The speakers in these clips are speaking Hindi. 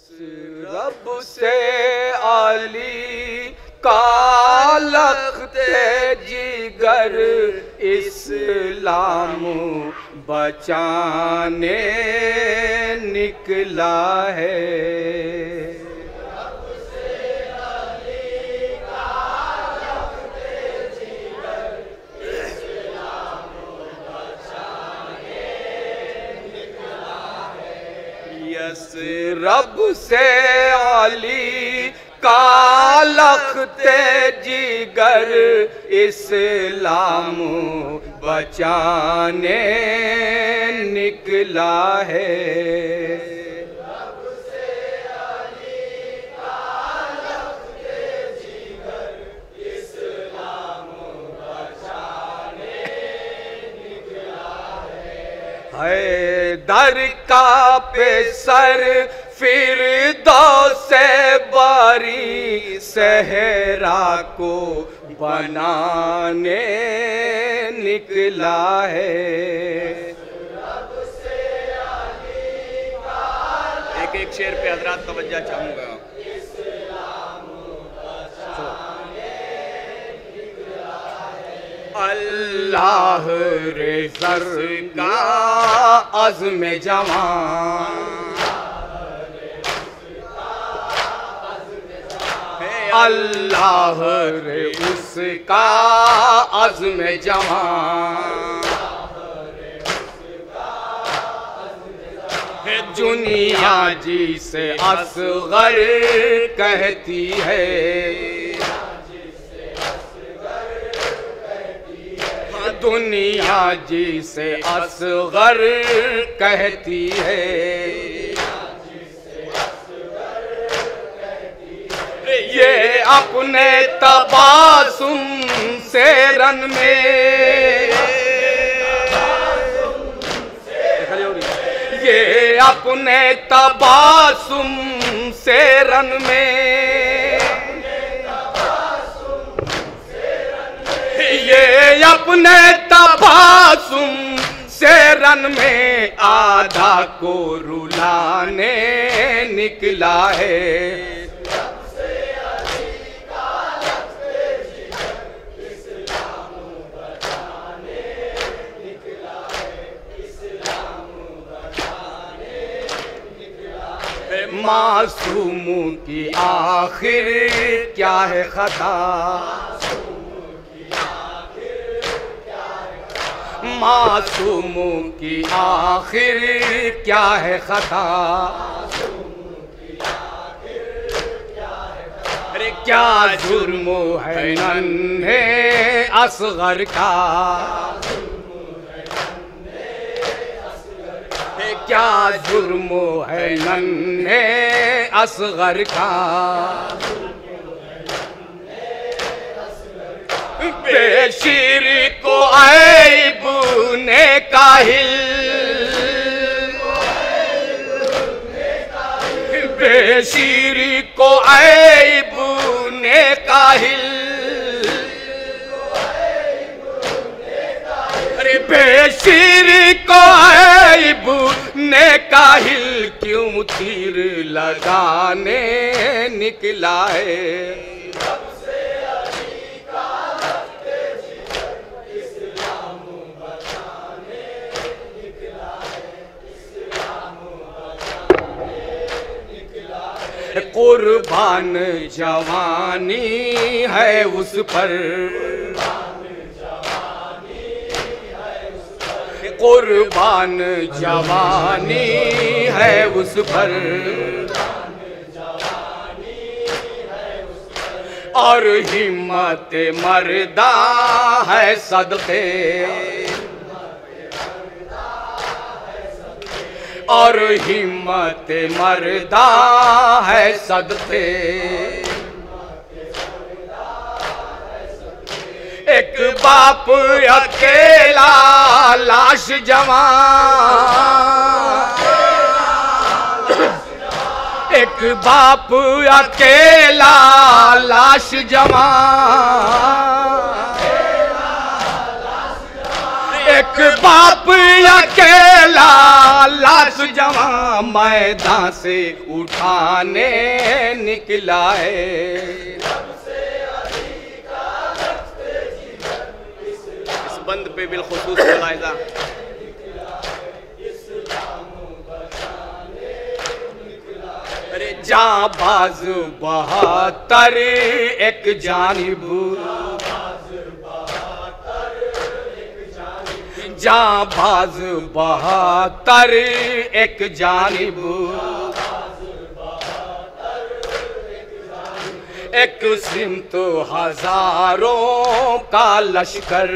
रब से आली का लख्ते जिगर इस्लाम बचाने निकला है। रब से आली का लख्ते जिगर इस्लाम बचाने निकला है। रब से आली का लख्ते जिगर इस्लाम बचाने निकला है। दर का पेसर फिरदौसे बारी सहरा को बनाने निकला है। एक एक शेर पे हजरात तवज्जो चाहूंगा। अल्लाह रे ज़र का अज़्म जवान, अल्लाह रे उसका अज़्म जवान, दुनिया जिसे असग़र कहती है, दुनिया जिसे असग़र कहती है। ये अपने तबासुम से रन में, ये अपने तबासुम से रन में, ये अपने तबासुम से रन में आधा को रुलाने निकला है। मासूम की आखिर क्या है खता, मासूम की आखिर क्या है खता, अरे क्या जुर्म है नन्हे असग़र का, क्या जुर्म है नन्हे असग़र का। बेशीर को ऐब ने काहिल, बेशीर को ऐब ने काहिल, अरे बेशीर को ऐब ने काहिल क्यों तीर लगाने निकला है। कुर्बान जवानी है उस पर, कुर्बान जवानी है उस पर, और हिम्मत मर्दा है सदक़े, और हिम्मत मर्दा है सदक़े। एक बाप अकेला लाश जवान, एक बाप अकेला लाश जवान, एक बाप अकेला लाश जवां मैदान से उठाने निकला है। इस बंद पे बिलखुसूस मुलाहिजा। अरे जाबाज बहातर एक जानिब, जाबाज बहातर एक जानिब, एक सिमत हजारों का लश्कर,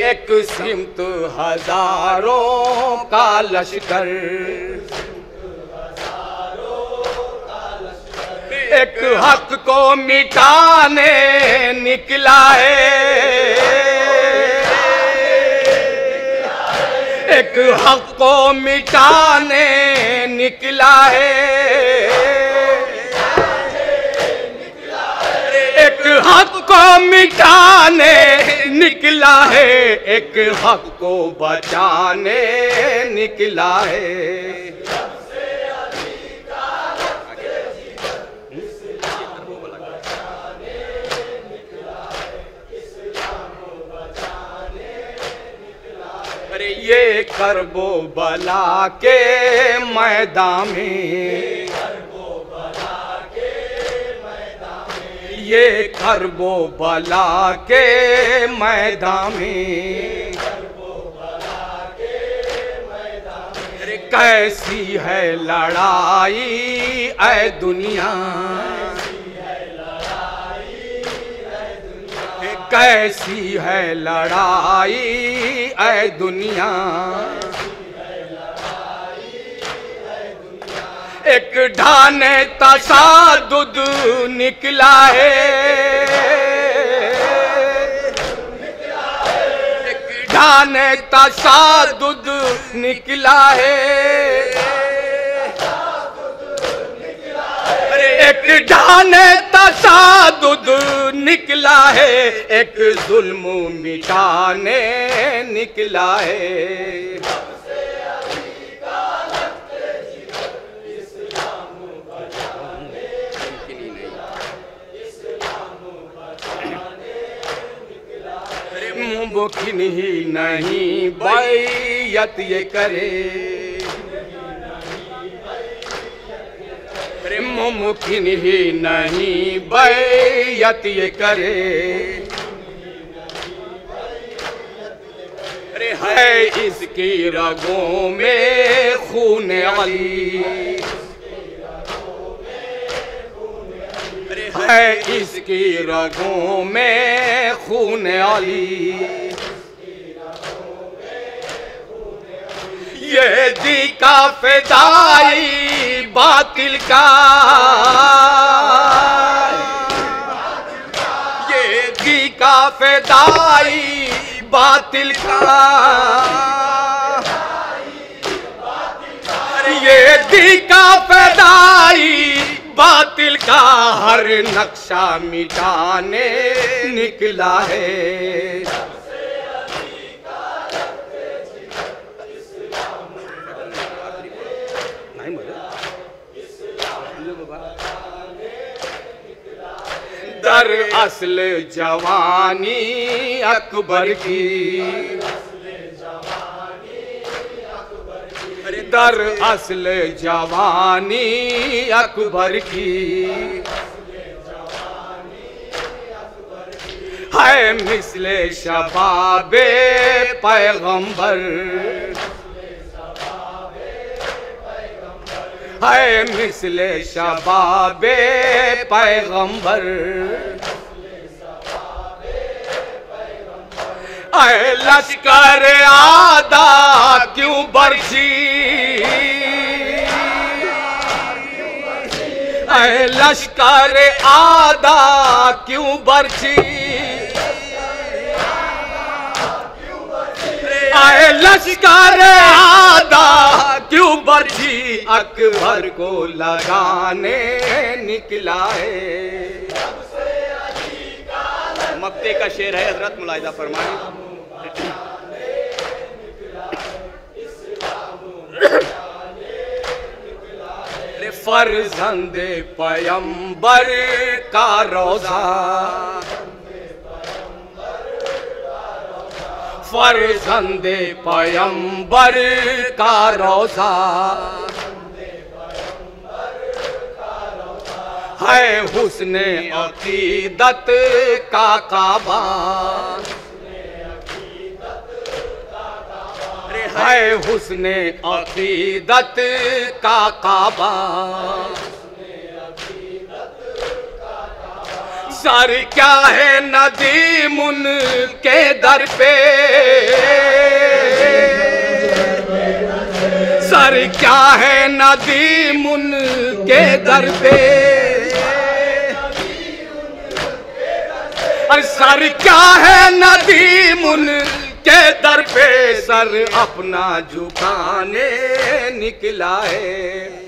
एक सिमत हजारों का लश्कर, एक हक को मिटाने निकला है, एक हक को मिटाने निकला है, एक हक को मिटाने निकला है, एक हक को बचाने निकला है। अरे ये करबो बला के मैदान में, ये करबो बला के मैदान में, अरे कैसी है लड़ाई ऐ दुनिया, कैसी है लड़ाई ऐ दुनिया, एक ढाने तसादुद निकला है, एक ढाने तसादुद निकला है, एक ढाने तसादुद निकला है, एक जुल्म मिटाने निकला है। मुमकिन ही नहीं बैयत ये करे, मुमकिन ही नहीं बैयत ये करे, अरे है इसकी रगों में खून अली, अरे है इसकी रगों में खून अली, ये दी का फिदाई बातिल का, ये दी का फिदाई बातिल का, ये दी का फिदाई बातिल का, हर नक्शा मिटाने निकला है। दर असल जवानी अकबर की, दर असल जवानी अकबर की, है मिसले शबाबे पैगंबर, है मिसले शबाबे पैगंबर, ऐ लश्कर आदा क्यों बरसी, ऐ लश्कर आदा क्यों बरसी, ऐ लश्कर आदा क्यों बरसी, अकबर को लगाने निकला है। मक्ते का शेर है, हजरत मुलाहिजा फरमाएं। फर्जंदे पैगंबर का रोजा, फर्जंदे पैगंबर का रोजा है, हुस्ने अकीदत का काबा है, हुस्ने अकीदत का काबा। सर क्या है नदीमुन के दर पे, सर क्या है नदीमुन के दर पे, अरे सर क्या है नदीमुन के दर पे, सर अपना झुकाने निकला है।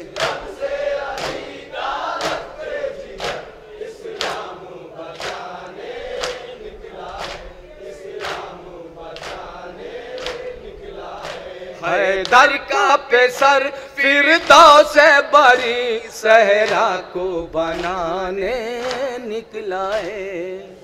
हैदर का पेसर फिरदौस से बड़ी सहरा को बनाने निकला है।